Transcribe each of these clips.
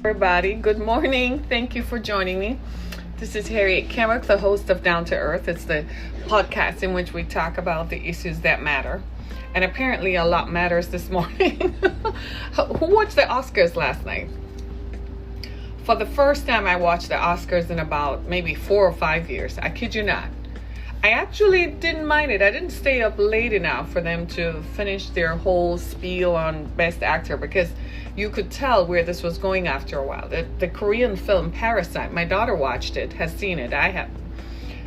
Everybody, good morning. Thank you for joining me. This is Harriet Kemrick, the host of Down to Earth. It's the podcast in which we talk about the issues that matter. And apparently a lot matters this morning. Who watched the Oscars last night? For the first time, I watched the Oscars in about maybe 4 or 5 years. I kid you not. I actually didn't mind it. I didn't stay up late enough for them to finish their whole spiel on Best Actor because you could tell where this was going after a while. The Korean film Parasite, my daughter watched it, has seen it. I haven't.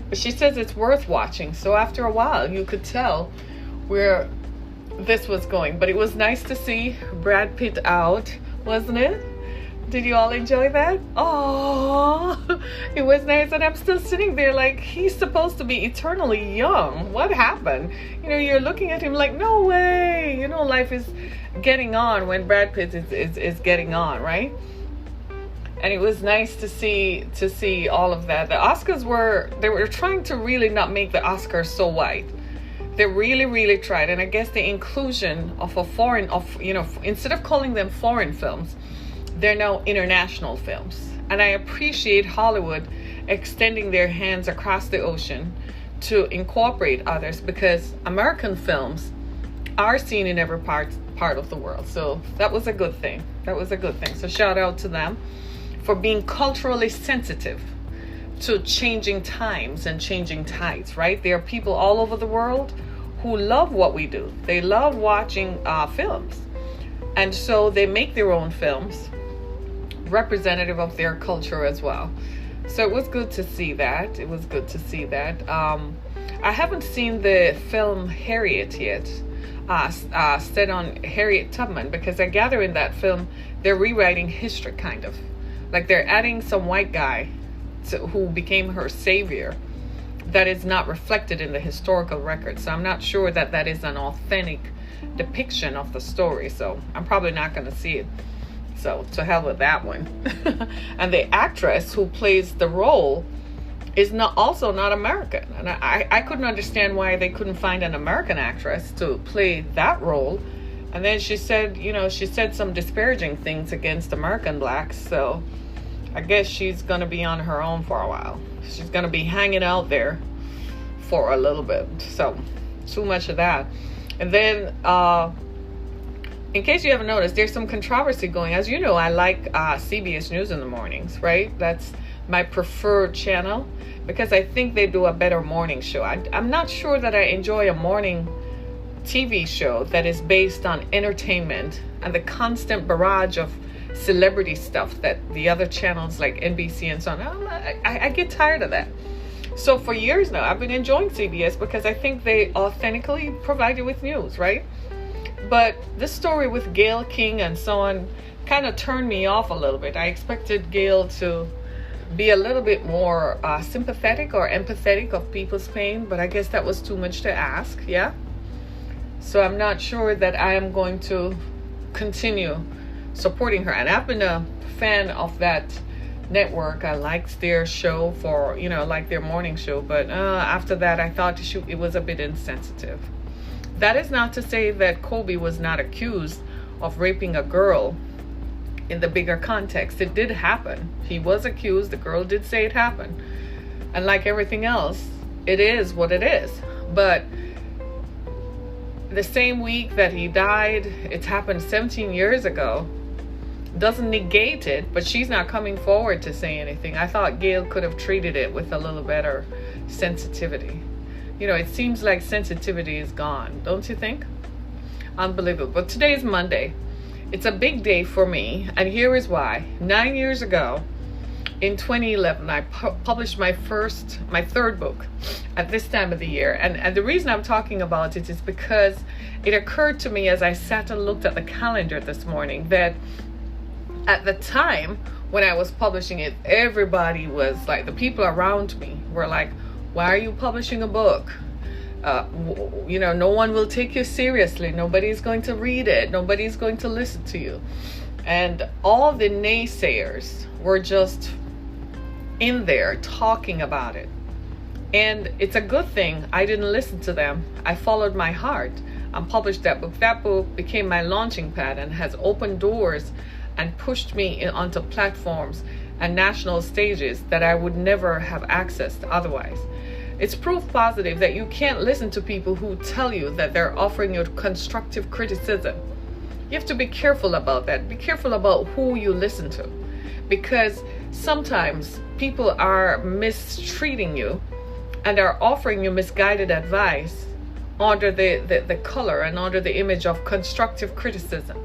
But she says it's worth watching. So after a while, you could tell where this was going. But it was nice to see Brad Pitt out, wasn't it? Did you all enjoy that? Oh, it was nice. And I'm still sitting there like, he's supposed to be eternally young. What happened? You're looking at him like, no way. Life is getting on when Brad Pitt is getting on, right? And it was nice to see all of that. The Oscars they were trying to really not make the Oscars so white. They really, really tried. And I guess the inclusion of instead of calling them foreign films, they're now international films. And I appreciate Hollywood extending their hands across the ocean to incorporate others, because American films are seen in every part of the world. So that was a good thing. So shout out to them for being culturally sensitive to changing times and changing tides, right? There are people all over the world who love what we do. They love watching films. And so they make their own films representative of their culture as well. So it was good to see that. I haven't seen the film Harriet yet, set on Harriet Tubman, because I gather in that film they're rewriting history, kind of like they're adding some white guy who became her savior that is not reflected in the historical record. So I'm not sure that is an authentic depiction of the story, so I'm probably not going to see it. So to hell with that one. And the actress who plays the role is also not American. And I couldn't understand why they couldn't find an American actress to play that role. And then she said some disparaging things against American blacks. So I guess she's going to be on her own for a while. She's going to be hanging out there for a little bit. So too much of that. And then, in case you haven't noticed, there's some controversy going. As you know, I like CBS News in the mornings, right? That's my preferred channel because I think they do a better morning show. I'm not sure that I enjoy a morning TV show that is based on entertainment and the constant barrage of celebrity stuff that the other channels like NBC and so on. I get tired of that. So for years now, I've been enjoying CBS because I think they authentically provide you with news, right? But this story with Gayle King and so on kind of turned me off a little bit. I expected Gayle to be a little bit more sympathetic or empathetic of people's pain, but I guess that was too much to ask, yeah? So I'm not sure that I am going to continue supporting her. And I've been a fan of that network. I liked their show like their morning show, but after that I thought it was a bit insensitive. That is not to say that Kobe was not accused of raping a girl in the bigger context. It did happen. He was accused. The girl did say it happened. And like everything else, it is what it is. But the same week that he died, it's happened 17 years ago, doesn't negate it, but she's not coming forward to say anything. I thought Gayle could have treated it with a little better sensitivity. It seems like sensitivity is gone, don't you think? Unbelievable. But today is Monday. It's a big day for me, and here is why. 9 years ago, in 2011, I published my third book at this time of the year. And the reason I'm talking about it is because it occurred to me as I sat and looked at the calendar this morning that at the time when I was publishing it, everybody was like, the people around me were like, why are you publishing a book? No one will take you seriously. Nobody's going to read it. Nobody's going to listen to you. And all the naysayers were just in there talking about it. And it's a good thing I didn't listen to them. I followed my heart and published that book. That book became my launching pad and has opened doors and pushed me onto platforms and national stages that I would never have accessed otherwise. It's proof positive that you can't listen to people who tell you that they're offering you constructive criticism. You have to be careful about that. Be careful about who you listen to, because sometimes people are mistreating you and are offering you misguided advice under the color and under the image of constructive criticism.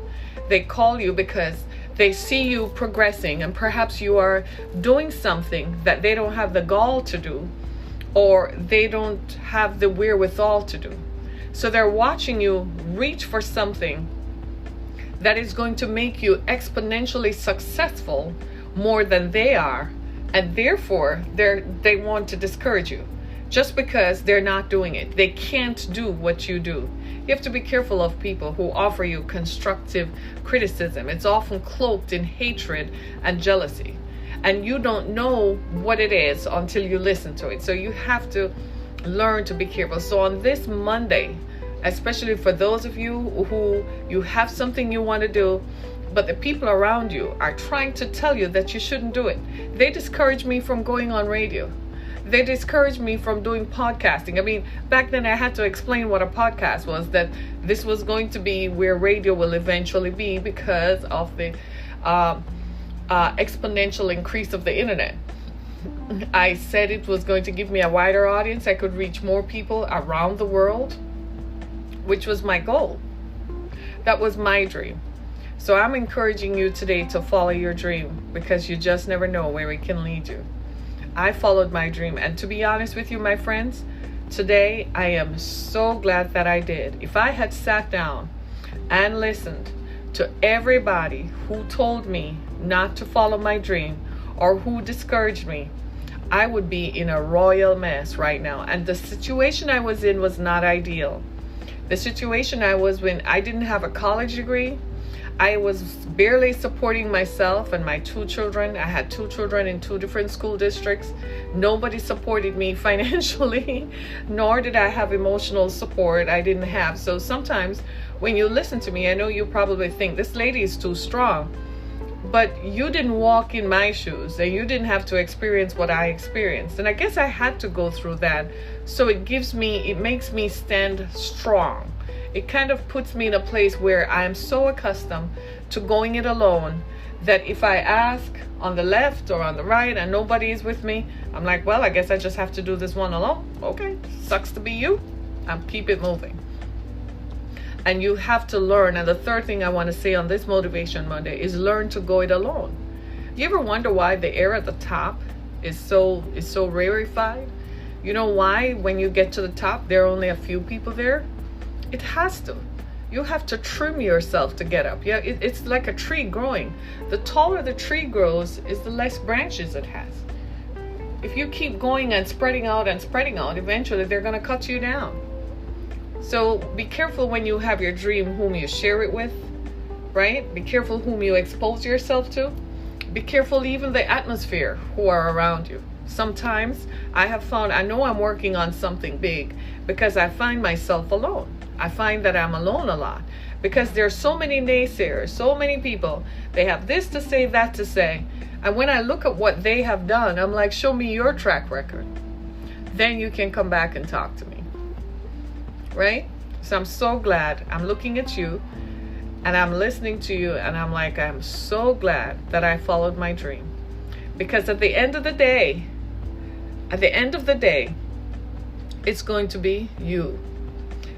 They call you because they see you progressing, and perhaps you are doing something that they don't have the gall to do, or they don't have the wherewithal to do. So they're watching you reach for something that is going to make you exponentially successful more than they are, and therefore they want to discourage you just because they're not doing it. They can't do what you do. You have to be careful of people who offer you constructive criticism. It's often cloaked in hatred and jealousy, and you don't know what it is until you listen to it. So you have to learn to be careful. So on this Monday, especially for those of you who you have something you want to do, but the people around you are trying to tell you that you shouldn't do it. They discourage me from going on radio. They discouraged me from doing podcasting. I mean, back then I had to explain what a podcast was, that this was going to be where radio will eventually be because of the exponential increase of the internet. I said it was going to give me a wider audience. I could reach more people around the world, which was my goal. That was my dream. So I'm encouraging you today to follow your dream, because you just never know where it can lead you. I followed my dream, and to be honest with you, my friends, today I am so glad that I did. If I had sat down and listened to everybody who told me not to follow my dream or who discouraged me, I would be in a royal mess right now. And the situation I was in was not ideal. The situation I was in, I didn't have a college degree. I was barely supporting myself and my 2 children. I had 2 children in 2 different school districts. Nobody supported me financially, nor did I have emotional support. I didn't have. So sometimes when you listen to me, I know you probably think this lady is too strong, but you didn't walk in my shoes, and you didn't have to experience what I experienced. And I guess I had to go through that. So it makes me stand strong. It kind of puts me in a place where I am so accustomed to going it alone that if I ask on the left or on the right and nobody is with me, I'm like, well, I guess I just have to do this one alone. Okay, sucks to be you. I'll keep it moving. And you have to learn. And the third thing I want to say on this Motivation Monday is learn to go it alone. You ever wonder why the air at the top is so rarefied? You know why when you get to the top, there are only a few people there? It has to. You have to trim yourself to get up. Yeah, it's like a tree growing. The taller the tree grows is the less branches it has. If you keep going and spreading out, eventually they're going to cut you down. So be careful when you have your dream whom you share it with, right? Be careful whom you expose yourself to. Be careful even the atmosphere who are around you. Sometimes I have found, I know I'm working on something big because I find myself alone. I find that I'm alone a lot because there's so many naysayers, so many people. They have this to say, that to say. And when I look at what they have done, I'm like, show me your track record. Then you can come back and talk to me. Right? So I'm so glad I'm looking at you and I'm listening to you, and I'm like, I'm so glad that I followed my dream. Because at the end of the day, it's going to be you.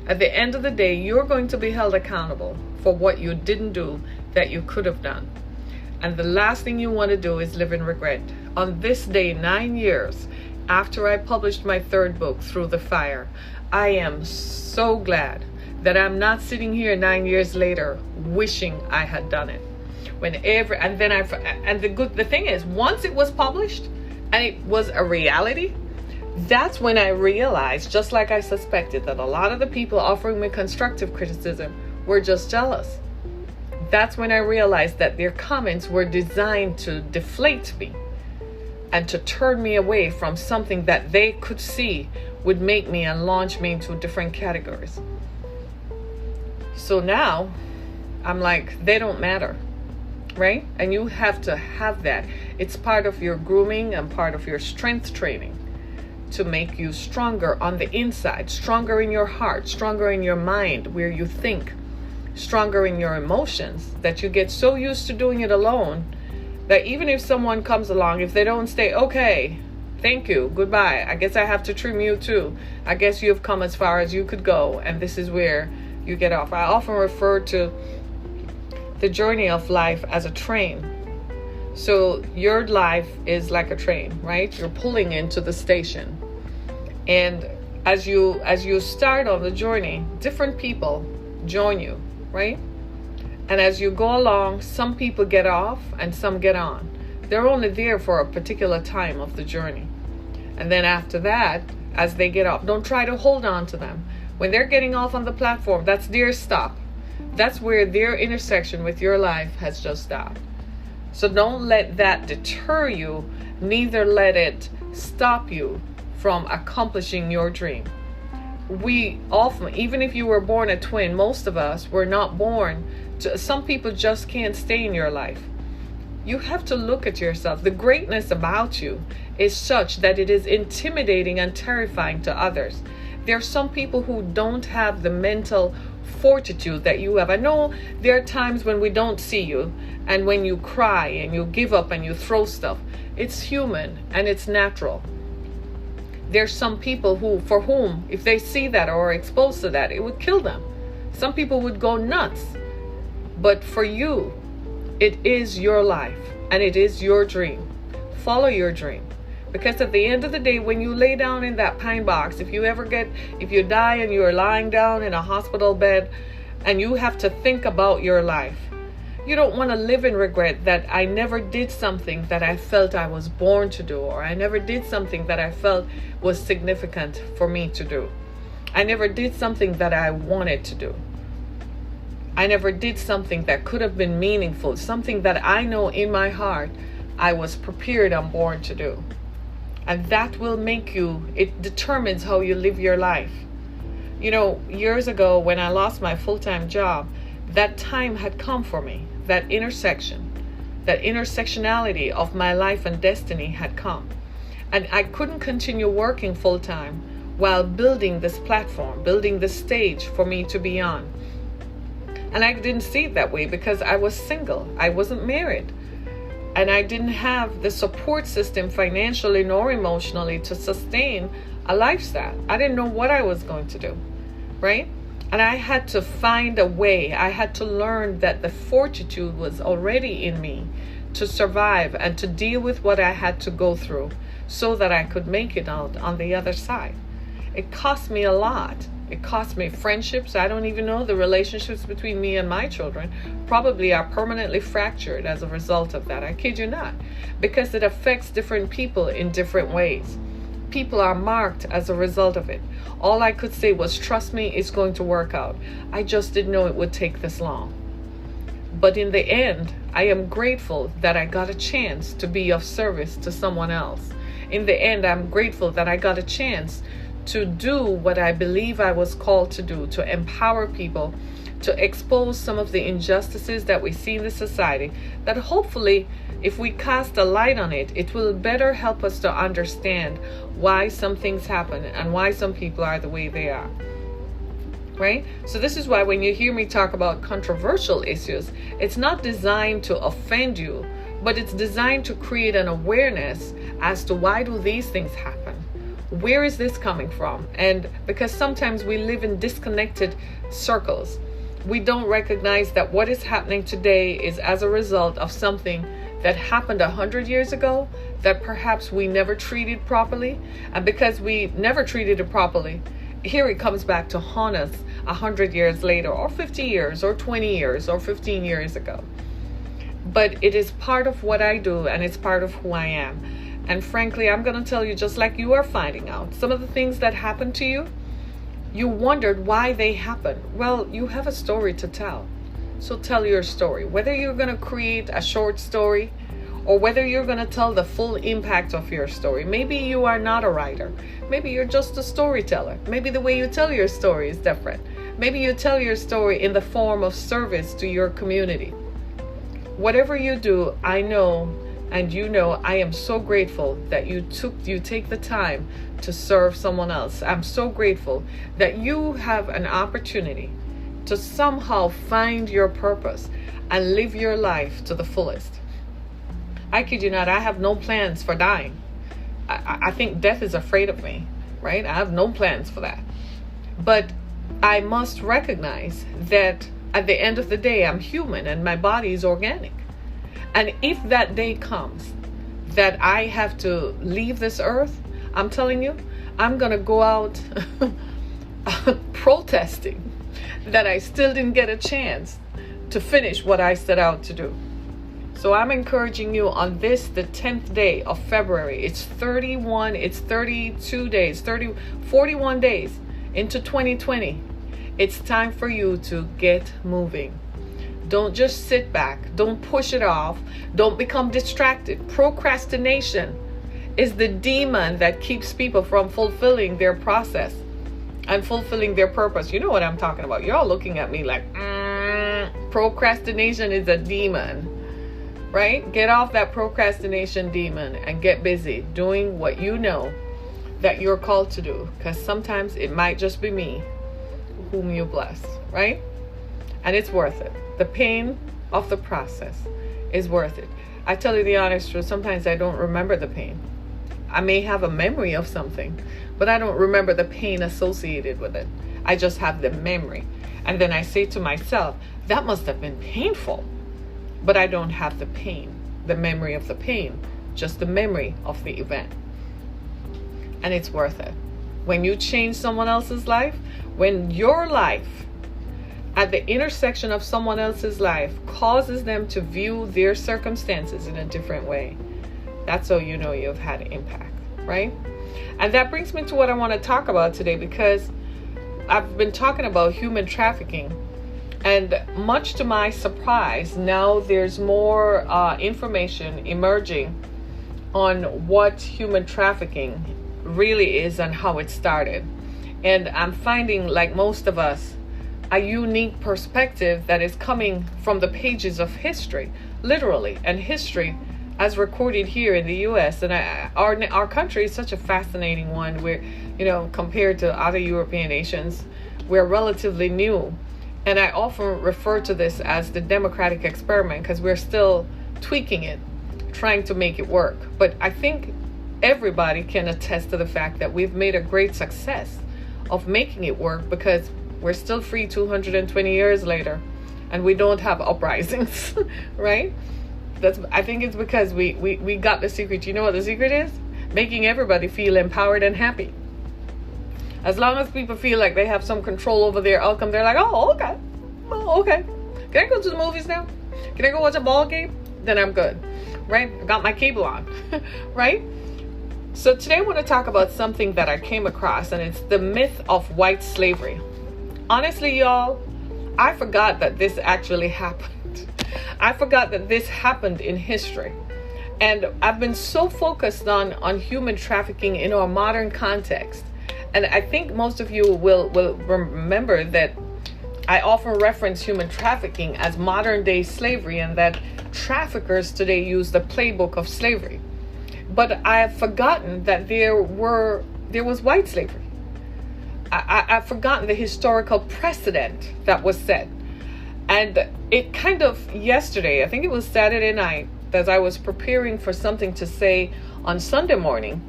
At the end of the day, you're going to be held accountable for what you didn't do that you could have done. And the last thing you want to do is live in regret. On this day, 9 years after I published my 3rd book, Through the Fire, I am so glad that I'm not sitting here 9 years later wishing I had done it. The thing is, once it was published and it was a reality, that's when I realized, just like I suspected, that a lot of the people offering me constructive criticism were just jealous. That's when I realized that their comments were designed to deflate me and to turn me away from something that they could see would make me and launch me into different categories. So now I'm like, they don't matter. right? And you have to have that. It's part of your grooming and part of your strength training to make you stronger on the inside, stronger in your heart, stronger in your mind, where you think, stronger in your emotions, that you get so used to doing it alone that even if someone comes along, if they don't stay, okay, thank you, goodbye, I guess I have to trim you too. I guess you've come as far as you could go, and this is where you get off. I often refer to the journey of life as a train. So your life is like a train, right? You're pulling into the station. And as you start on the journey, different people join you, right? And as you go along, some people get off and some get on. They're only there for a particular time of the journey. And then after that, as they get off, don't try to hold on to them. When they're getting off on the platform, that's their stop. That's where their intersection with your life has just stopped. So don't let that deter you, neither let it stop you from accomplishing your dream. We often, even if you were born a twin, most of us were not born to, some people just can't stay in your life. You have to look at yourself. The greatness about you is such that it is intimidating and terrifying to others. There are some people who don't have the mental fortitude that you have. I know there are times when we don't see you, and when you cry and you give up and you throw stuff. It's human and it's natural. There's some people for whom, if they see that or are exposed to that, it would kill them. Some people would go nuts. But for you, it is your life and it is your dream. Follow your dream. Because at the end of the day, when you lay down in that pine box, if you die and you are lying down in a hospital bed and you have to think about your life, you don't want to live in regret that I never did something that I felt I was born to do, or I never did something that I felt was significant for me to do. I never did something that I wanted to do. I never did something that could have been meaningful, something that I know in my heart I was prepared and born to do. And that will make you, it determines how you live your life. You know, years ago when I lost my full-time job, that time had come for me. That intersectionality of my life and destiny had come. And I couldn't continue working full-time while building this platform, building this stage for me to be on. And I didn't see it that way because I was single. I wasn't married. And I didn't have the support system financially nor emotionally to sustain a lifestyle. I didn't know what I was going to do, right? And I had to find a way. I had to learn that the fortitude was already in me to survive and to deal with what I had to go through so that I could make it out on the other side. It cost me a lot. It cost me friendships. I don't even know, the relationships between me and my children probably are permanently fractured as a result of that. I kid you not. Because it affects different people in different ways. People are marked as a result of it. All I could say was, trust me, it's going to work out. I just didn't know it would take this long. But in the end, I am grateful that I got a chance to be of service to someone else. In the end, I'm grateful that I got a chance to do what I believe I was called to do, to empower people, to expose some of the injustices that we see in the society, that hopefully, if we cast a light on it, it will better help us to understand why some things happen and why some people are the way they are. Right? So this is why when you hear me talk about controversial issues, it's not designed to offend you, but it's designed to create an awareness as to why do these things happen? Where is this coming from? And because sometimes we live in disconnected circles, we don't recognize that what is happening today is as a result of something that happened 100 years ago that perhaps we never treated properly. And because we never treated it properly, here it comes back to haunt us 100 years later, or 50 years, or 20 years, or 15 years ago. But it is part of what I do, and it's part of who I am. And frankly, I'm going to tell you, just like you are finding out, some of the things that happened to you, you wondered why they happened. Well, you have a story to tell. So tell your story. Whether you're going to create a short story or whether you're going to tell the full impact of your story. Maybe you are not a writer. Maybe you're just a storyteller. Maybe the way you tell your story is different. Maybe you tell your story in the form of service to your community. whatever you do, I know, and you know, I am so grateful that you take the time to serve someone else. I'm so grateful that you have an opportunity to somehow find your purpose and live your life to the fullest. I kid you not, I have no plans for dying. I think death is afraid of me, right? I have no plans for that. But I must recognize that at the end of the day, I'm human and my body is organic. And if that day comes that I have to leave this earth, I'm telling you, I'm going to go out protesting that I still didn't get a chance to finish what I set out to do. So I'm encouraging you on this, the 10th day of February. It's 32 days, 41 days into 2020. It's time for you to get moving. Don't just sit back. Don't push it off. Don't become distracted. Procrastination is the demon that keeps people from fulfilling their process and fulfilling their purpose. You know what I'm talking about. You're all looking at me like, procrastination is a demon. Right? Get off that procrastination demon and get busy doing what you know that you're called to do. Because sometimes it might just be me whom you bless. Right? And it's worth it. The pain of the process is worth it. I tell you the honest truth, sometimes I don't remember the pain. I may have a memory of something, but I don't remember the pain associated with it. I just have the memory. And then I say to myself, that must have been painful. But I don't have the pain, the memory of the pain, just the memory of the event. And it's worth it. When you change someone else's life, when your life at the intersection of someone else's life causes them to view their circumstances in a different way, that's how you know you've had an impact, right? And that brings me to what I want to talk about today, because I've been talking about human trafficking. And much to my surprise, now there's more information emerging on what human trafficking really is and how it started. And I'm finding, like most of us, a unique perspective that is coming from the pages of history, literally, and history as recorded here in the U.S. And our country is such a fascinating one. Where, compared to other European nations, we're relatively new. And I often refer to this as the democratic experiment, because we're still tweaking it, trying to make it work. But I think everybody can attest to the fact that we've made a great success of making it work, because we're still free 220 years later and we don't have uprisings, right? I think it's because we got the secret. You know what the secret is? Making everybody feel empowered and happy. As long as people feel like they have some control over their outcome, they're like, oh, okay. Oh, okay. Can I go to the movies now? Can I go watch a ball game? Then I'm good, right? I got my cable on, right? So today I want to talk about something that I came across, and it's the myth of white slavery. Honestly, y'all, I forgot that this actually happened. I forgot that this happened in history. And I've been so focused on human trafficking in our modern context. And I think most of you will remember that I often reference human trafficking as modern day slavery, and that traffickers today use the playbook of slavery. But I have forgotten that there was white slavery. I've forgotten the historical precedent that was set. And it kind of yesterday, I think it was Saturday night, as I was preparing for something to say on Sunday morning,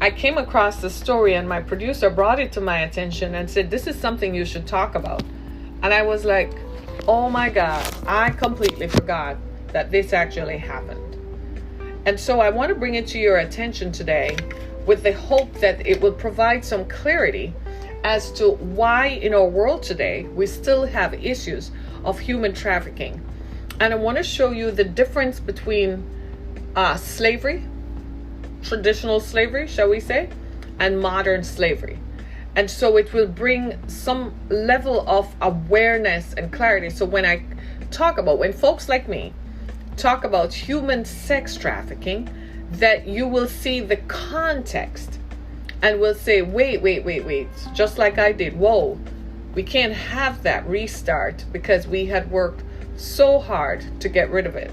I came across the story, and my producer brought it to my attention and said, this is something you should talk about. And I was like, oh my God, I completely forgot that this actually happened. And so I want to bring it to your attention today with the hope that it will provide some clarity as to why in our world today we still have issues of human trafficking. And I want to show you the difference between slavery, traditional slavery, shall we say, and modern slavery. And so it will bring some level of awareness and clarity. So when folks like me talk about human sex trafficking, that you will see the context and will say, wait, just like I did. Whoa, we can't have that restart because we had worked so hard to get rid of it.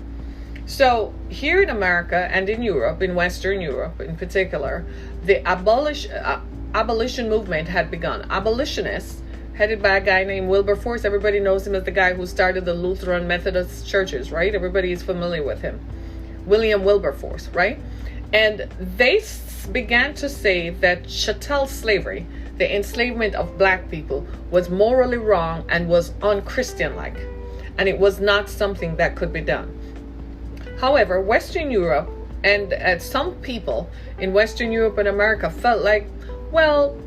So here in America and in Europe, in Western Europe in particular, the abolition movement had begun. Abolitionists, headed by a guy named Wilberforce. Everybody knows him as the guy who started the Lutheran Methodist churches, right? Everybody is familiar with him. William Wilberforce, right? And they began to say that chattel slavery, the enslavement of black people, was morally wrong and was unchristian-like. And it was not something that could be done. However, Western Europe and some people in Western Europe and America felt like, well,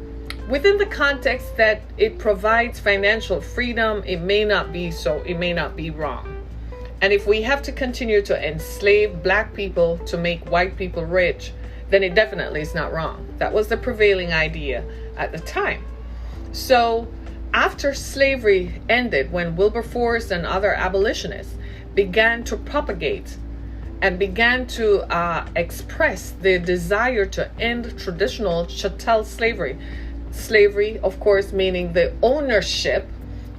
within the context that it provides financial freedom, it may not be so, it may not be wrong. And if we have to continue to enslave black people to make white people rich, then it definitely is not wrong. That was the prevailing idea at the time. So after slavery ended, when Wilberforce and other abolitionists began to propagate and began to express their desire to end traditional chattel slavery. Slavery, of course, meaning the ownership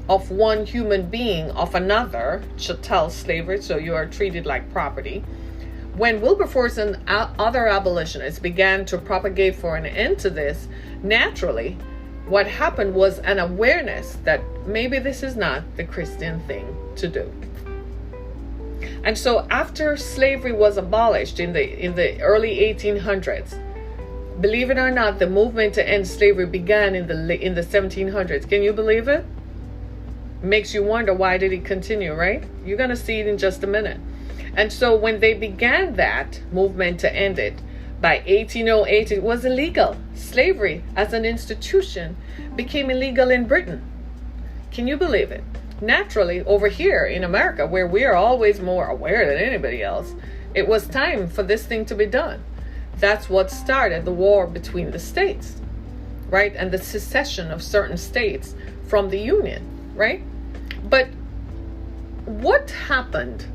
of one human being of another, chattel slavery, so you are treated like property. When Wilberforce and other abolitionists began to propagate for an end to this, naturally, what happened was an awareness that maybe this is not the Christian thing to do. And so after slavery was abolished in the early 1800s, believe it or not, the movement to end slavery began in the 1700s. Can you believe it? Makes you wonder, why did it continue, right? You're going to see it in just a minute. And so when they began that movement to end it, by 1808, it was illegal. Slavery as an institution became illegal in Britain. Can you believe it? Naturally, over here in America, where we are always more aware than anybody else, it was time for this thing to be done. That's what started the war between the states, right? And the secession of certain states from the Union, right? But what happened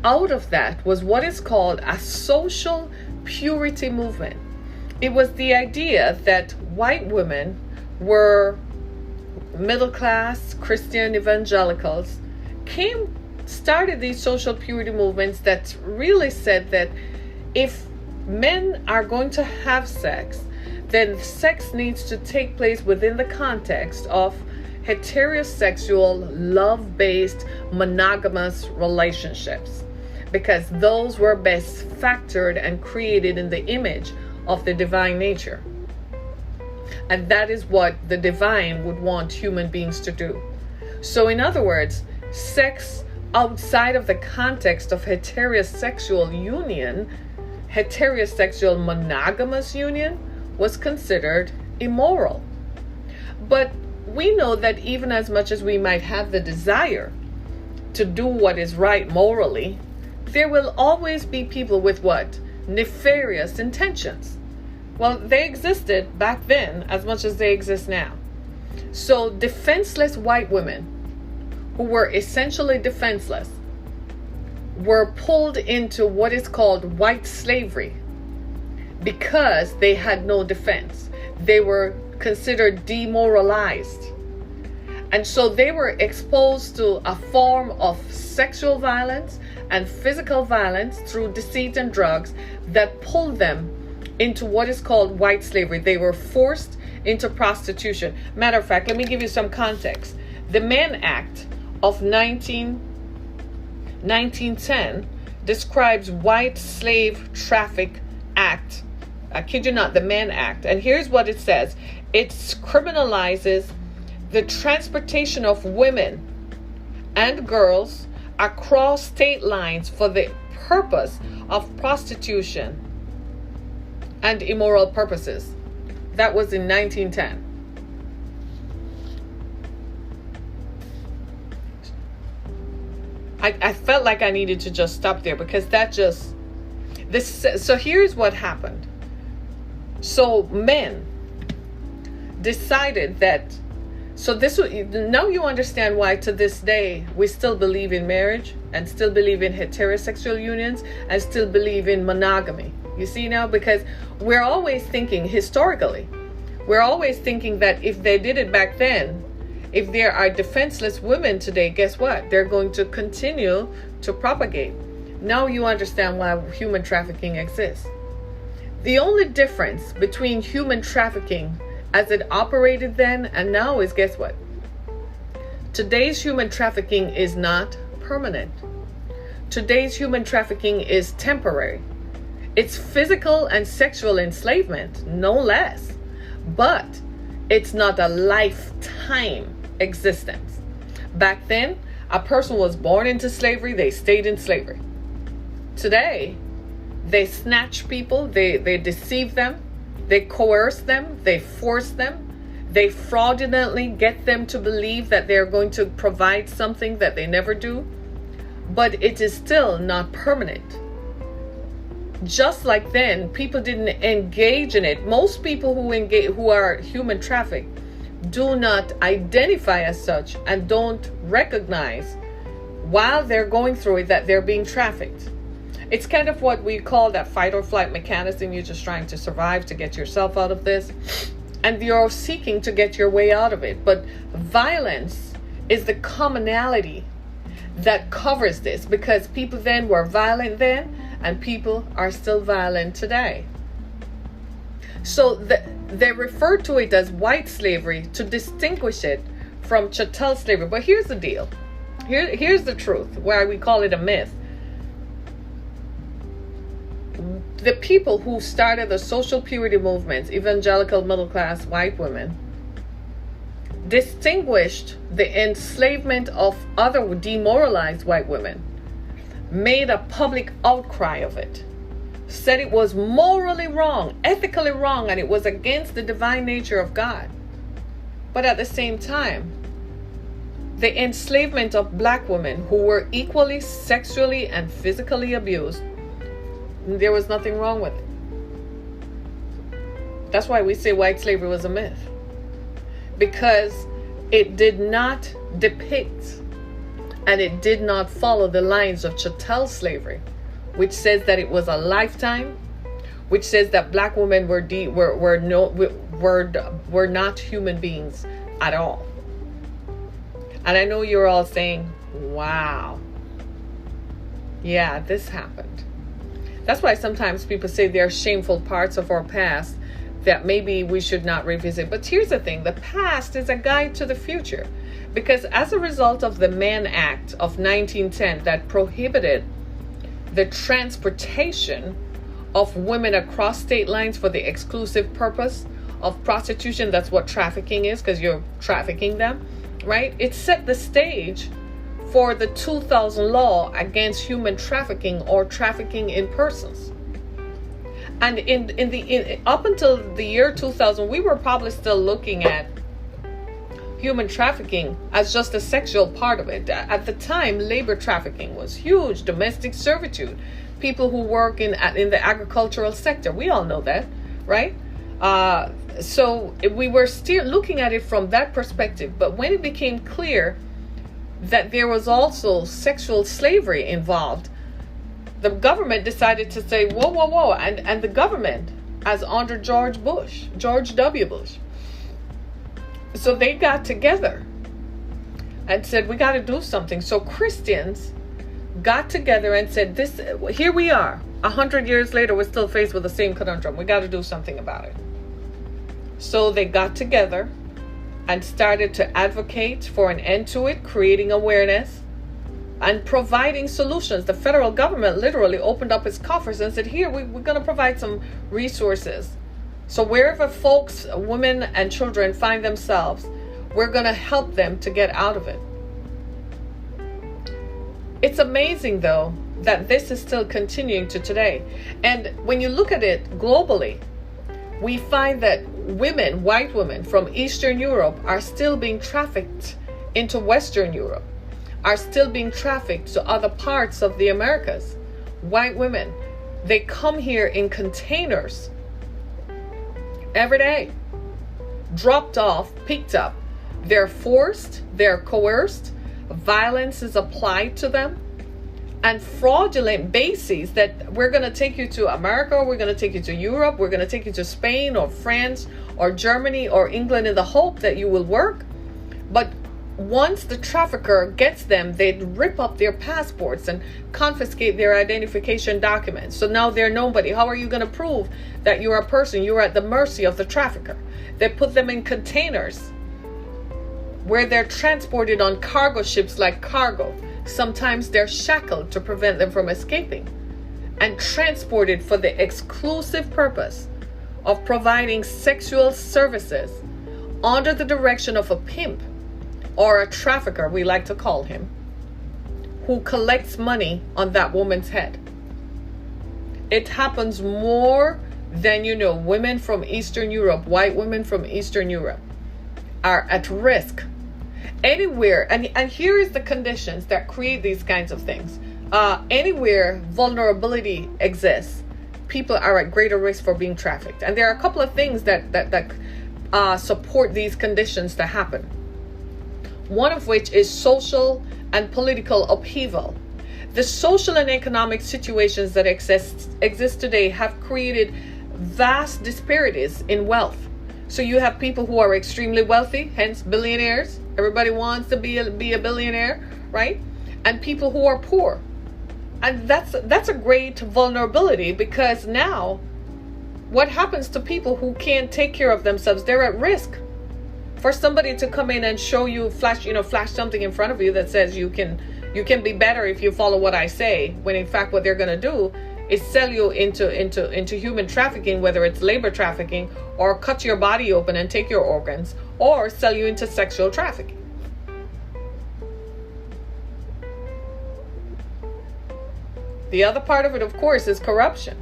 out of that was what is called a social purity movement. It was the idea that white women were middle class Christian evangelicals started these social purity movements that really said that if men are going to have sex, then sex needs to take place within the context of heterosexual, love-based, monogamous relationships, because those were best factored and created in the image of the divine nature. And that is what the divine would want human beings to do. So in other words, sex outside of the context of heterosexual union, heterosexual monogamous union, was considered immoral. But we know that even as much as we might have the desire to do what is right morally, there will always be people with what? Nefarious intentions. Well, they existed back then as much as they exist now. So defenseless white women who were essentially defenseless were pulled into what is called white slavery because they had no defense. They were considered demoralized. And so they were exposed to a form of sexual violence and physical violence through deceit and drugs that pulled them into what is called white slavery. They were forced into prostitution. Matter of fact, let me give you some context. The Mann Act of 1910 describes white slave traffic act. I kid you not, the Mann Act. And here's what it says. It criminalizes the transportation of women and girls across state lines for the purpose of prostitution and immoral purposes. That was in 1910. I felt like I needed to just stop there because so here's what happened. So men decided that, now you understand why to this day we still believe in marriage and still believe in heterosexual unions and still believe in monogamy. You see now, because we're always thinking historically, we're always thinking that if they did it back then, If there are defenseless women today, guess what? They're going to continue to propagate. Now you understand why human trafficking exists. The only difference between human trafficking as it operated then and now is, guess what? Today's human trafficking is not permanent. Today's human trafficking is temporary. It's physical and sexual enslavement, no less. But it's not a lifetime existence. Back then, a person was born into slavery, they stayed in slavery. Today, they snatch people, they deceive them, they coerce them, they force them, they fraudulently get them to believe that they're going to provide something that they never do. But it is still not permanent. Just like then, people didn't engage in it. Most people who are human trafficked do not identify as such and don't recognize while they're going through it that they're being trafficked. It's kind of what we call that fight or flight mechanism. You're just trying to survive to get yourself out of this. And you're seeking to get your way out of it. But violence is the commonality that covers this, because people then were violent then and people are still violent today. So they refer to it as white slavery to distinguish it from chattel slavery. But here's the deal. Here's the truth, why we call it a myth. The people who started the social purity movements, evangelical middle class white women, distinguished the enslavement of other demoralized white women, made a public outcry of it, said it was morally wrong, ethically wrong, and it was against the divine nature of God. But at the same time, the enslavement of black women who were equally sexually and physically abused, there was nothing wrong with it. That's why we say white slavery was a myth. Because it did not depict and it did not follow the lines of chattel slavery, which says that it was a lifetime, which says that black women were not human beings at all. And I know you're all saying, wow, yeah, this happened. That's why sometimes people say there are shameful parts of our past that maybe we should not revisit. But here's the thing, the past is a guide to the future. Because as a result of the Mann Act of 1910 that prohibited the transportation of women across state lines for the exclusive purpose of prostitution, that's what trafficking is, because you're trafficking them, right? It set the stage for the 2000 law against human trafficking or trafficking in persons. And up until the year 2000, we were probably still looking at human trafficking as just a sexual part of it. At the time, labor trafficking was huge, domestic servitude, people who work in the agricultural sector. We all know that, right? So we were still looking at it from that perspective. But when it became clear that there was also sexual slavery involved, the government decided to say, whoa, whoa, whoa. And the government, as under George W. Bush. So they got together and said, we got to do something. So Christians got together and said, here we are. 100 years later, we're still faced with the same conundrum. We got to do something about it. So they got together and started to advocate for an end to it, creating awareness and providing solutions. The federal government literally opened up its coffers and said, here, we're going to provide some resources. So wherever folks, women and children find themselves, we're going to help them to get out of it. It's amazing, though, that this is still continuing to today. And when you look at it globally, we find that women, white women from Eastern Europe are still being trafficked into Western Europe, are still being trafficked to other parts of the Americas. White women, they come here in containers every day, dropped off, picked up. They're forced, they're coerced, violence is applied to them, and fraudulent bases that we're going to take you to America, or we're going to take you to Europe, we're going to take you to Spain or France or Germany or England in the hope that you will work. But once the trafficker gets them, they rip up their passports and confiscate their identification documents. So now they're nobody. How are you going to prove that you're a person? You're at the mercy of the trafficker. They put them in containers where they're transported on cargo ships like cargo. Sometimes they're shackled to prevent them from escaping and transported for the exclusive purpose of providing sexual services under the direction of a pimp or a trafficker, we like to call him, who collects money on that woman's head. It happens more than you know. Women from Eastern Europe, white women from Eastern Europe, are at risk anywhere. And here is the conditions that create these kinds of things. Anywhere vulnerability exists, people are at greater risk for being trafficked. And there are a couple of things that support these conditions to happen. One of which is social and political upheaval. The social and economic situations that exist today have created vast disparities in wealth. So you have people who are extremely wealthy, hence billionaires. Everybody wants to be a billionaire, right? And people who are poor. And that's a great vulnerability, because now what happens to people who can't take care of themselves? They're at risk for somebody to come in and show you, flash something in front of you that says you can be better if you follow what I say, when in fact what they're going to do is sell you into human trafficking, whether it's labor trafficking or cut your body open and take your organs, or sell you into sexual trafficking. The other part of it, of course, is corruption.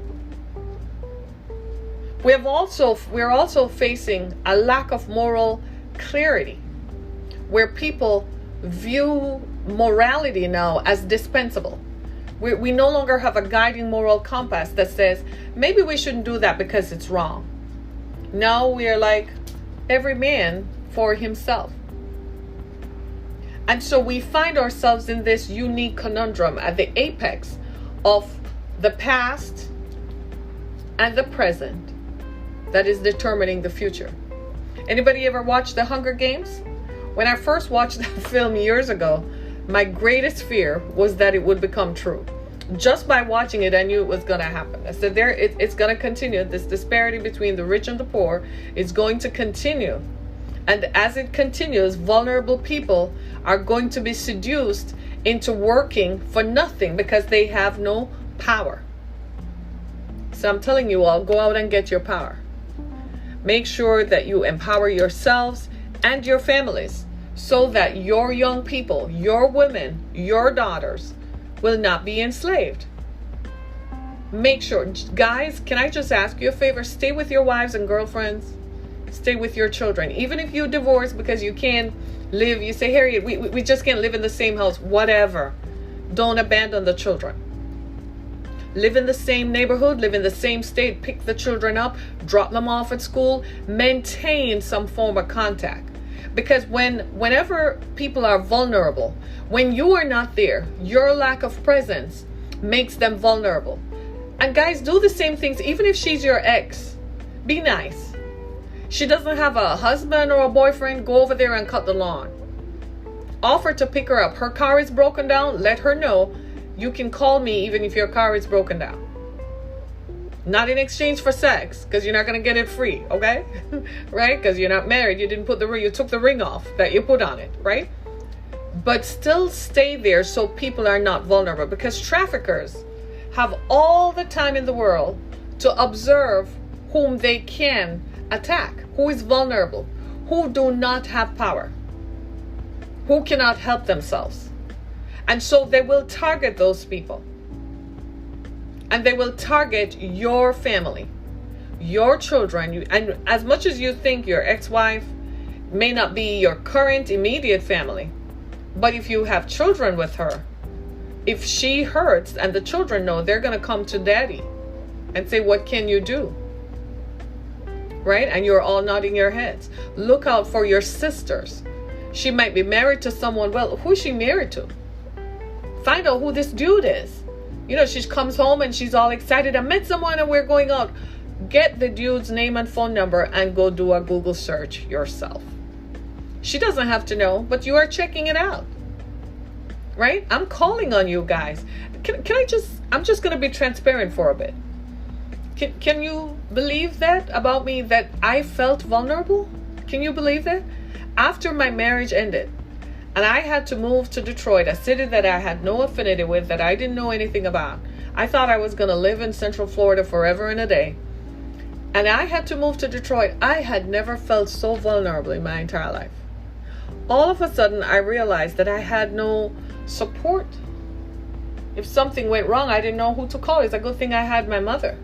We're also facing a lack of moral clarity, where people view morality now as dispensable. We no longer have a guiding moral compass that says maybe we shouldn't do that because it's wrong. Now we are like, every man for himself. And so we find ourselves in this unique conundrum at the apex of the past and the present that is determining the future. Anybody ever watch The Hunger Games? When I first watched that film years ago, my greatest fear was that it would become true. Just by watching it, I knew it was going to happen. I said, it's going to continue. This disparity between the rich and the poor is going to continue. And as it continues, vulnerable people are going to be seduced into working for nothing because they have no power. So I'm telling you all, go out and get your power. Make sure that you empower yourselves and your families so that your young people, your women, your daughters will not be enslaved. Make sure, guys, can I just ask you a favor? Stay with your wives and girlfriends. Stay with your children. Even if you divorce because you can't live, you say, Harriet, we just can't live in the same house, whatever. Don't abandon the children. Live in the same neighborhood, live in the same state, pick the children up, drop them off at school, maintain some form of contact. Because whenever people are vulnerable, when you are not there, your lack of presence makes them vulnerable. And guys, do the same things. Even if she's your ex, be nice. She doesn't have a husband or a boyfriend, go over there and cut the lawn. Offer to pick her up. Her car is broken down, let her know. You can call me even if your car is broken down. Not in exchange for sex, because you're not going to get it free, okay? Right? Because you're not married. You didn't put the ring, you took the ring off that you put on it, right? But still stay there so people are not vulnerable, because traffickers have all the time in the world to observe whom they can attack, who is vulnerable, who do not have power, who cannot help themselves. And so they will target those people. And they will target your family, your children. And as much as you think your ex-wife may not be your current immediate family, but if you have children with her, if she hurts and the children know, they're going to come to daddy and say, what can you do? Right? And you're all nodding your heads. Look out for your sisters. She might be married to someone. Well, who is she married to? Find out who this dude is. You know, she comes home and she's all excited. I met someone and we're going out. Get the dude's name and phone number and go do a Google search yourself. She doesn't have to know, but you are checking it out, right? I'm calling on you guys. I'm just going to be transparent for a bit. Can you believe that about me, that I felt vulnerable? Can you believe that? After my marriage ended and I had to move to Detroit, a city that I had no affinity with, that I didn't know anything about. I thought I was going to live in Central Florida forever and a day. And I had to move to Detroit. I had never felt so vulnerable in my entire life. All of a sudden, I realized that I had no support. If something went wrong, I didn't know who to call. It's a good thing I had my mother.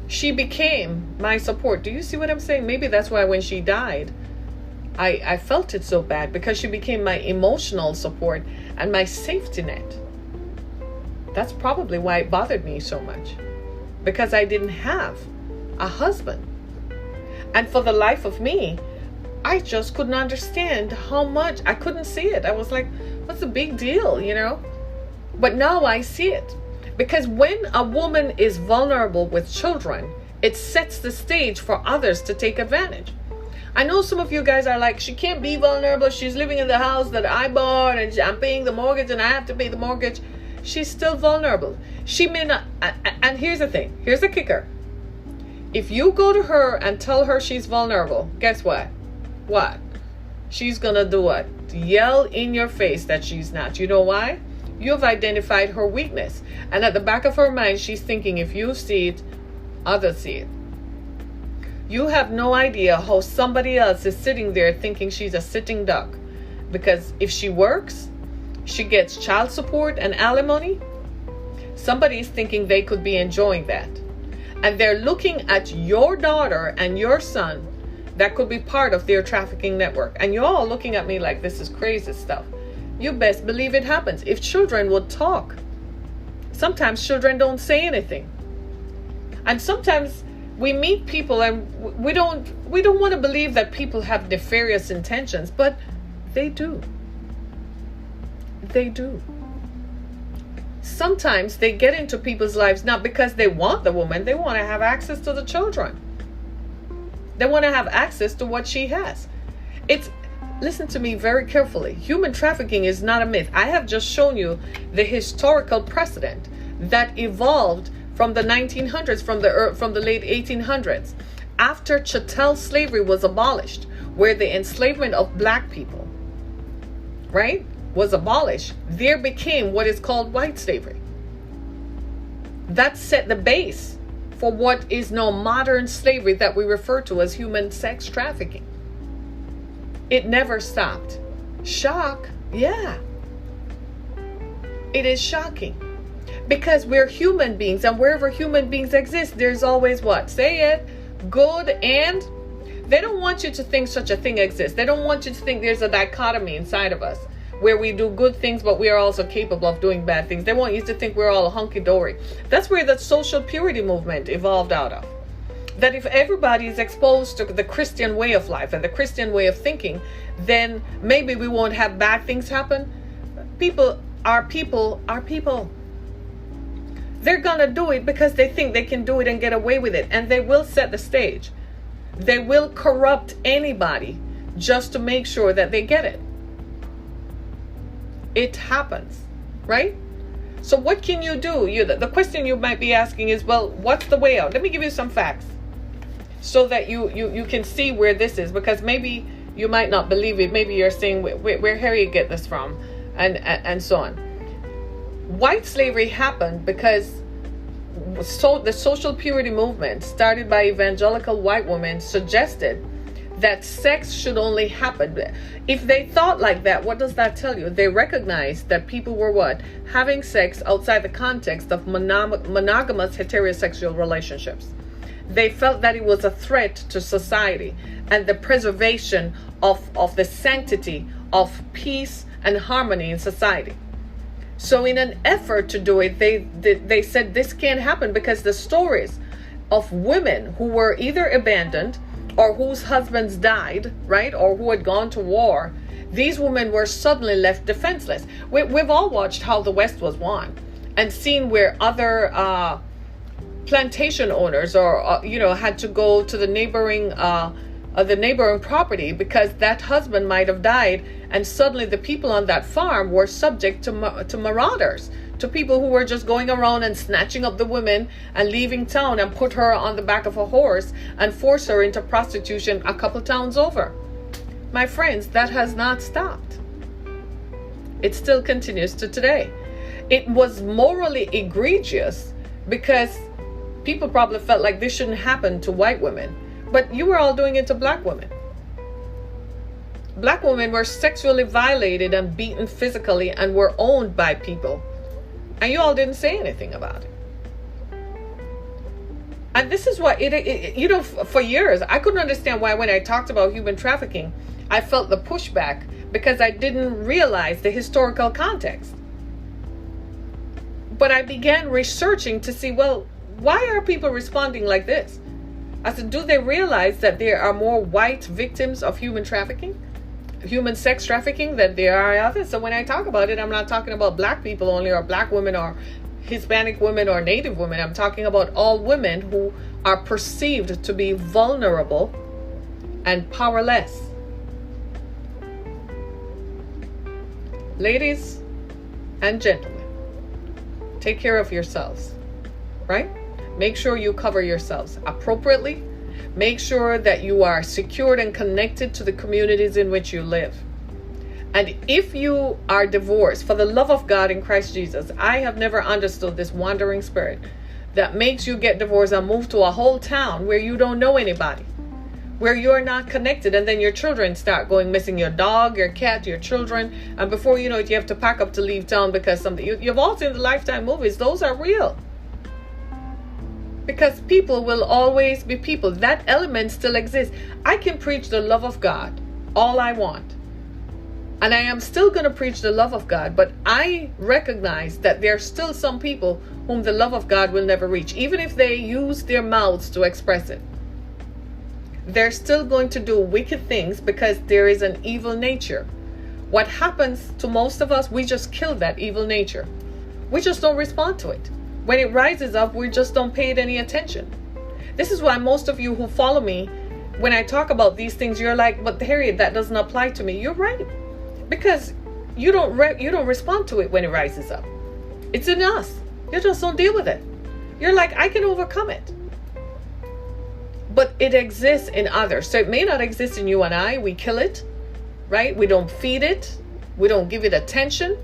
She became my support. Do you see what I'm saying? Maybe that's why when she died, I felt it so bad, because she became my emotional support and my safety net. That's probably why it bothered me so much, because I didn't have a husband. And for the life of me, I just couldn't understand how much. I couldn't see it. I was like, what's the big deal, you know? But now I see it. Because when a woman is vulnerable with children, it sets the stage for others to take advantage. I know some of you guys are like, she can't be vulnerable. She's living in the house that I bought and I'm paying the mortgage and I have to pay the mortgage. She's still vulnerable. She may not. And here's the thing. Here's the kicker. If you go to her and tell her she's vulnerable, guess what? What? She's going to do what? Yell in your face that she's not. You know why? You've identified her weakness. And at the back of her mind, she's thinking, if you see it, others see it. You have no idea how somebody else is sitting there thinking she's a sitting duck. Because if she works, she gets child support and alimony. Somebody's thinking they could be enjoying that. And they're looking at your daughter and your son that could be part of their trafficking network. And you're all looking at me like this is crazy stuff. You best believe it happens. If children would talk, sometimes children don't say anything. And sometimes we meet people and we don't want to believe that people have nefarious intentions, but they do. They do. Sometimes they get into people's lives not because they want the woman, they want to have access to the children. They want to have access to what she has. Listen to me very carefully. Human trafficking is not a myth. I have just shown you the historical precedent that evolved from the 1900s, from the late 1800s, after chattel slavery was abolished, where the enslavement of black people, right, was abolished. There became what is called white slavery. That set the base for what is now modern slavery that we refer to as human sex trafficking. It never stopped. Shock? Yeah. It is shocking. Because we're human beings, and wherever human beings exist, there's always what? Say it. Good and... They don't want you to think such a thing exists. They don't want you to think there's a dichotomy inside of us where we do good things, but we are also capable of doing bad things. They want you to think we're all hunky-dory. That's where the social purity movement evolved out of. That if everybody is exposed to the Christian way of life and the Christian way of thinking, then maybe we won't have bad things happen. People are people. They're gonna do it because they think they can do it and get away with it. And they will set the stage. They will corrupt anybody just to make sure that they get it. It happens, right? So what can you do? The question you might be asking is, well, what's the way out? Let me give you some facts so that you can see where this is, because maybe you might not believe it. Maybe you're saying, where Harriet get this from, and so on. White slavery happened because the social purity movement started by evangelical white women suggested that sex should only happen. If they thought like that, what does that tell you? They recognized that people were what? Having sex outside the context of monogamous heterosexual relationships. They felt that it was a threat to society and the preservation of the sanctity of peace and harmony in society. So in an effort to do it, they said this can't happen because the stories of women who were either abandoned or whose husbands died, right, or who had gone to war, these women were suddenly left defenseless. We've all watched How the West Was Won and seen where other plantation owners or had to go to the neighboring the neighboring property because that husband might have died, and suddenly the people on that farm were subject to marauders, to people who were just going around and snatching up the women and leaving town and put her on the back of a horse and force her into prostitution a couple towns over. My friends, that has not stopped. It still continues to today. It was morally egregious because people probably felt like this shouldn't happen to white women, but you were all doing it to black women. Black women were sexually violated and beaten physically and were owned by people, and you all didn't say anything about it. And this is what for years I couldn't understand why when I talked about human trafficking I felt the pushback, because I didn't realize the historical context. But I began researching to see, well, why are people responding like this? I said, do they realize that there are more white victims of human trafficking, human sex trafficking, than there are others? So when I talk about it, I'm not talking about black people only, or black women, or Hispanic women, or Native women. I'm talking about all women who are perceived to be vulnerable and powerless. Ladies and gentlemen, take care of yourselves, right? Make sure you cover yourselves appropriately. Make sure that you are secured and connected to the communities in which you live. And if you are divorced, for the love of God in Christ Jesus, I have never understood this wandering spirit that makes you get divorced and move to a whole town where you don't know anybody, where you're not connected, and then your children start going missing, your dog, your cat, your children, and before you know it, you have to pack up to leave town because something. You've all seen the Lifetime movies. Those are real. Because people will always be people. That element still exists. I can preach the love of God all I want, and I am still going to preach the love of God, but I recognize that there are still some people whom the love of God will never reach, even if they use their mouths to express it. They're still going to do wicked things because there is an evil nature. What happens to most of us, we just kill that evil nature. We just don't respond to it. When it rises up, we just don't pay it any attention. This is why most of you who follow me, when I talk about these things, you're like, but Harriet, that doesn't apply to me. You're right. Because you don't respond to it when it rises up. It's in us. You just don't deal with it. You're like, I can overcome it. But it exists in others. So it may not exist in you and I. We kill it, right? We don't feed it. We don't give it attention.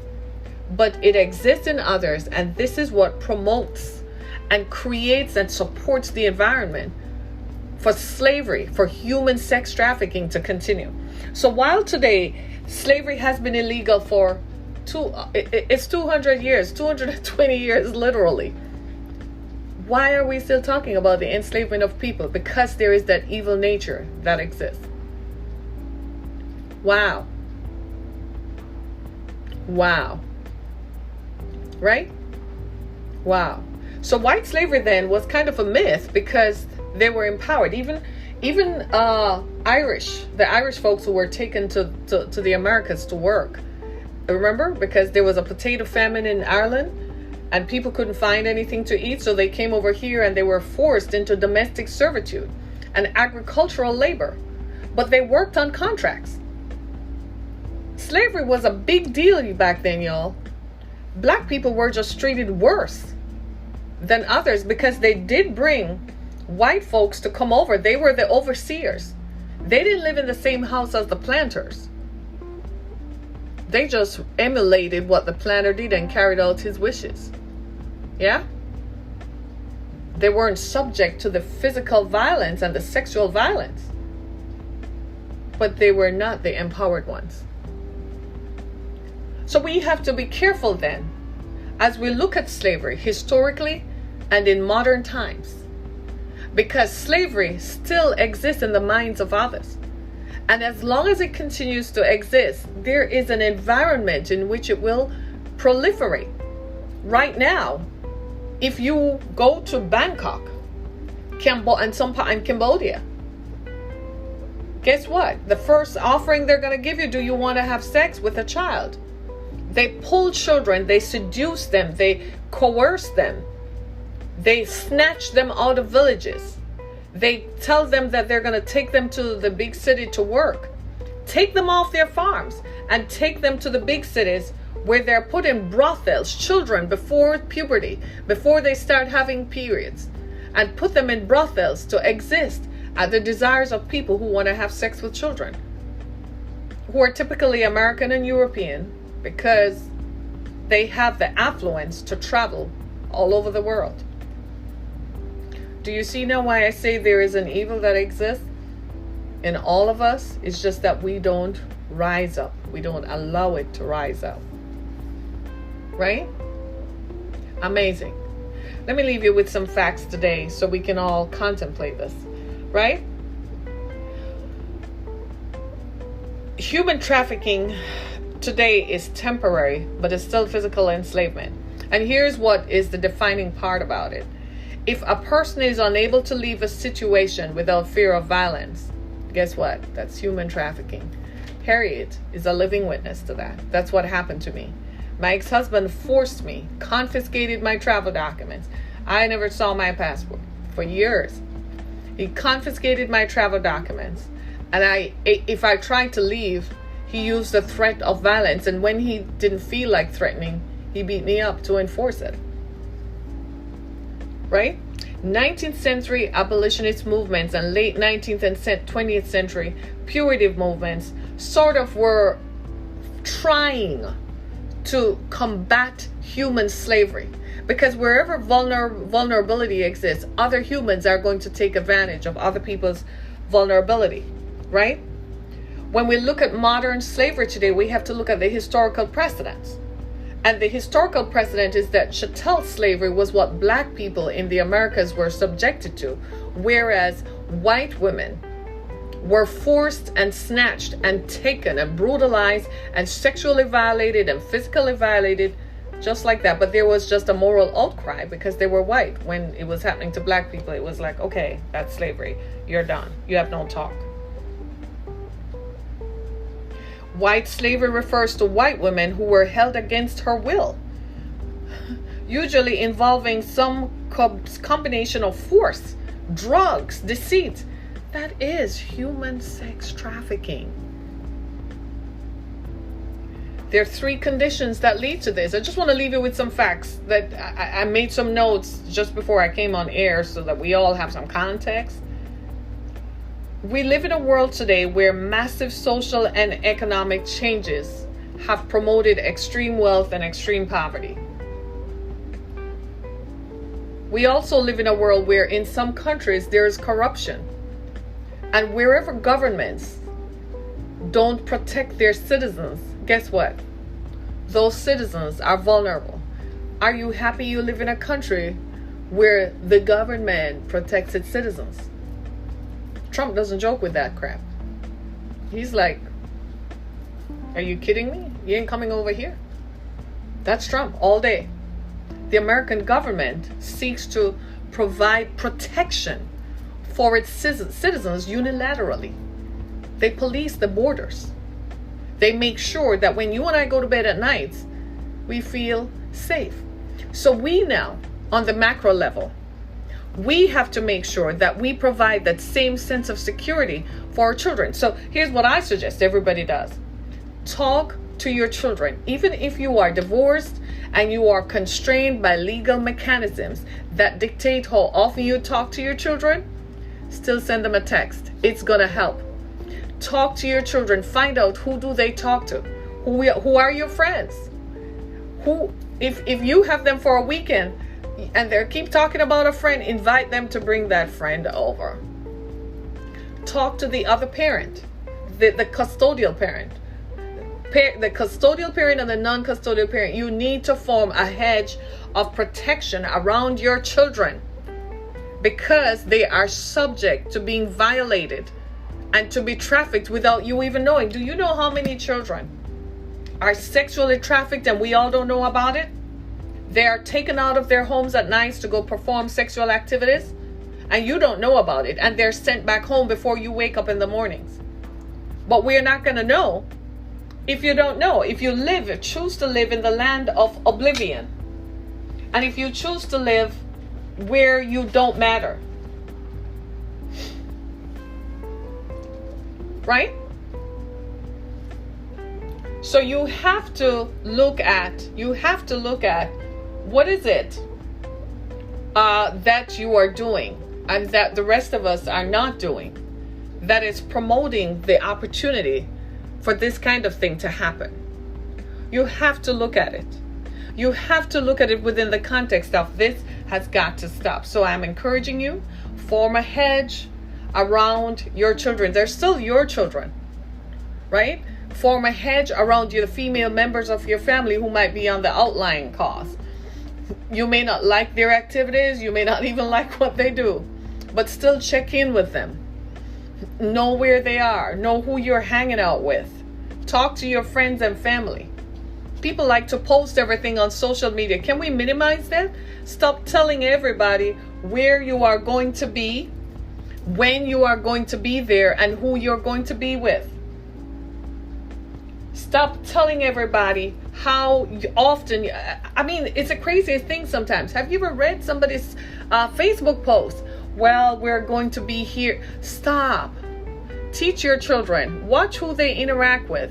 But it exists in others. And this is what promotes and creates and supports the environment for slavery, for human sex trafficking to continue. So while today slavery has been illegal for it's 200 years, 220 years literally, why are we still talking about the enslavement of people? Because there is that evil nature that exists. Wow. Right? Wow. So white slavery then was kind of a myth because they were empowered. Even the Irish folks who were taken to the Americas to work. Remember? Because there was a potato famine in Ireland and people couldn't find anything to eat, so they came over here and they were forced into domestic servitude and agricultural labor. But they worked on contracts. Slavery was a big deal back then, y'all. Black people were just treated worse than others because they did bring white folks to come over. They were the overseers. They didn't live in the same house as the planters. They just emulated what the planter did and carried out his wishes. Yeah? They weren't subject to the physical violence and the sexual violence. But they were not the empowered ones. So we have to be careful then as we look at slavery historically and in modern times. Because slavery still exists in the minds of others. And as long as it continues to exist, there is an environment in which it will proliferate. Right now, if you go to Bangkok and Cambodia, guess what? The first offering they're going to give you, do you want to have sex with a child? They pull children, they seduce them, they coerce them, they snatch them out of villages. They tell them that they're going to take them to the big city to work. Take them off their farms and take them to the big cities where they're put in brothels, children before puberty, before they start having periods, and put them in brothels to exist at the desires of people who want to have sex with children, who are typically American and European, because they have the affluence to travel all over the world. Do you see now why I say there is an evil that exists in all of us? It's just that we don't rise up. We don't allow it to rise up. Right? Amazing. Let me leave you with some facts today so we can all contemplate this. Right? Human trafficking today is temporary, but it's still physical enslavement. And here's what is the defining part about it. If a person is unable to leave a situation without fear of violence, guess what? That's human trafficking. Harriet is a living witness to that. That's what happened to me. My ex-husband forced me, confiscated my travel documents. I never saw my passport for years. He confiscated my travel documents. And if I tried to leave, he used the threat of violence. And when he didn't feel like threatening, he beat me up to enforce it. Right? 19th century abolitionist movements and late 19th and 20th century putative movements sort of were trying to combat human slavery, because wherever vulnerability exists, other humans are going to take advantage of other people's vulnerability, right? When we look at modern slavery today, we have to look at the historical precedents. And the historical precedent is that chattel slavery was what black people in the Americas were subjected to, whereas white women were forced and snatched and taken and brutalized and sexually violated and physically violated just like that. But there was just a moral outcry because they were white. When it was happening to black people, it was like, okay, that's slavery. You're done. You have no talk. White slavery refers to white women who were held against her will, usually involving some combination of force, drugs, deceit. That is human sex trafficking. There are 3 conditions that lead to this. I just want to leave you with some facts that I made some notes just before I came on air so that we all have some context. We live in a world today where massive social and economic changes have promoted extreme wealth and extreme poverty. We also live in a world where in some countries there is corruption. And wherever governments don't protect their citizens, guess what? Those citizens are vulnerable. Are you happy you live in a country where the government protects its citizens? Trump doesn't joke with that crap. He's like, are you kidding me? You ain't coming over here. That's Trump all day. The American government seeks to provide protection for its citizens unilaterally. They police the borders. They make sure that when you and I go to bed at night, we feel safe. So we now, on the macro level, we have to make sure that we provide that same sense of security for our children. So here's what I suggest everybody does. Talk to your children. Even if you are divorced and you are constrained by legal mechanisms that dictate how often you talk to your children, still send them a text. It's going to help. Talk to your children. Find out who do they talk to. Who are your friends? Who, if you have them for a weekend and they keep talking about a friend, invite them to bring that friend over. Talk to the other parent, the custodial parent. The custodial parent and the non-custodial parent. You need to form a hedge of protection around your children because they are subject to being violated and to be trafficked without you even knowing. Do you know how many children are sexually trafficked and we all don't know about it? They are taken out of their homes at nights to go perform sexual activities and you don't know about it, and they're sent back home before you wake up in the mornings. But we're not going to know if you don't know. If you choose to live in the land of oblivion, and if you choose to live where you don't matter, right? So you have to look at what is it that you are doing and that the rest of us are not doing that is promoting the opportunity for this kind of thing to happen. You have to look at it. You have to look at it within the context of this has got to stop. So I'm encouraging you, form a hedge around your children. They're still your children, right? Form a hedge around you, the female members of your family who might be on the outlying cause. You may not like their activities. You may not even like what they do, but still check in with them. Know where they are. Know who you're hanging out with. Talk to your friends and family. People like to post everything on social media. Can we minimize that? Stop telling everybody where you are going to be, when you are going to be there, and who you're going to be with. Stop telling everybody how often. I mean, it's a crazy thing sometimes. Have you ever read somebody's Facebook post? Well, we're going to be here. Stop. Teach your children. Watch who they interact with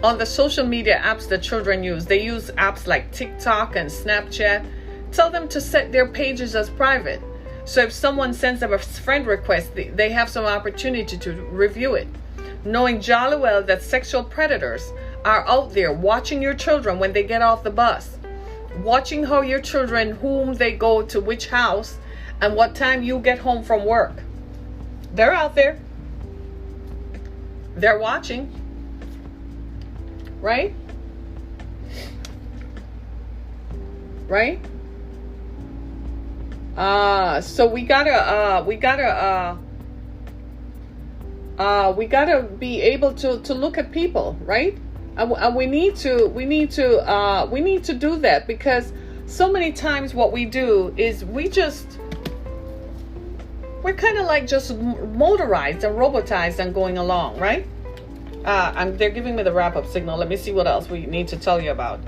on the social media apps that children use. They use apps like TikTok and Snapchat. Tell them to set their pages as private. So if someone sends them a friend request, they have some opportunity to review it. Knowing jolly well that sexual predators are out there watching your children when they get off the bus. Watching how your children, whom they go to which house, and what time you get home from work. They're out there. They're watching. Right? Right? So we gotta be able to look at people, right? And we need to do that, because so many times what we do is we're kind of like just motorized and robotized and going along, right? They're giving me the wrap-up signal. Let me see what else we need to tell you about.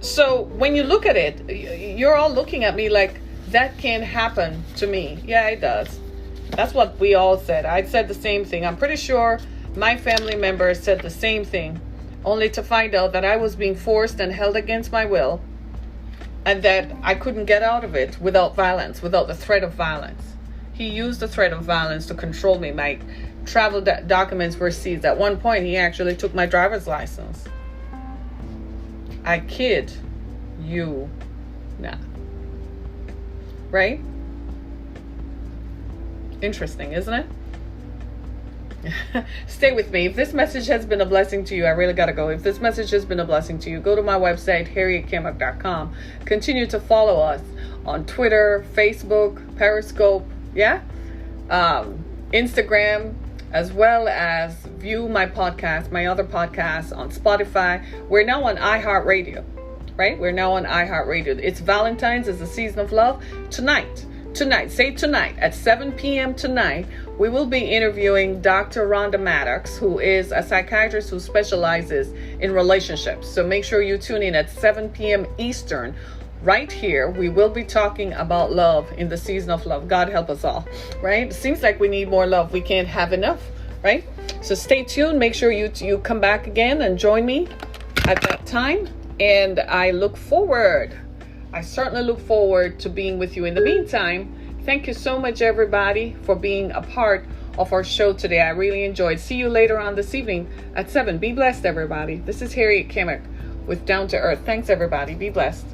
So when you look at it, you're all looking at me like, that can't happen to me. Yeah, it does. That's what we all said. I said the same thing. I'm pretty sure my family members said the same thing, only to find out that I was being forced and held against my will, and that I couldn't get out of it without violence, without the threat of violence. He used the threat of violence to control me. My travel documents were seized. At one point, he actually took my driver's license. I kid you not. Right? Interesting, isn't it? Stay with me. If this message has been a blessing to you, I really gotta go. If this message has been a blessing to you, go to my website, harrietkimmock.com. Continue to follow us on Twitter, Facebook, Periscope, Instagram, as well as view my podcast, my other podcasts on Spotify. We're now on iHeartRadio, right? We're now on iHeartRadio. It's Valentine's, it's the season of love. Tonight, at 7 p.m. tonight, we will be interviewing Dr. Rhonda Maddox, who is a psychiatrist who specializes in relationships. So make sure you tune in at 7 p.m. Eastern. Right here, we will be talking about love in the season of love. God help us all, right? It seems like we need more love. We can't have enough, right? So stay tuned. Make sure you come back again and join me at that time. And I certainly look forward to being with you. In the meantime, thank you so much, everybody, for being a part of our show today. I really enjoyed. See you later on this evening at 7. Be blessed, everybody. This is Harriet Kimmock with Down to Earth. Thanks, everybody. Be blessed.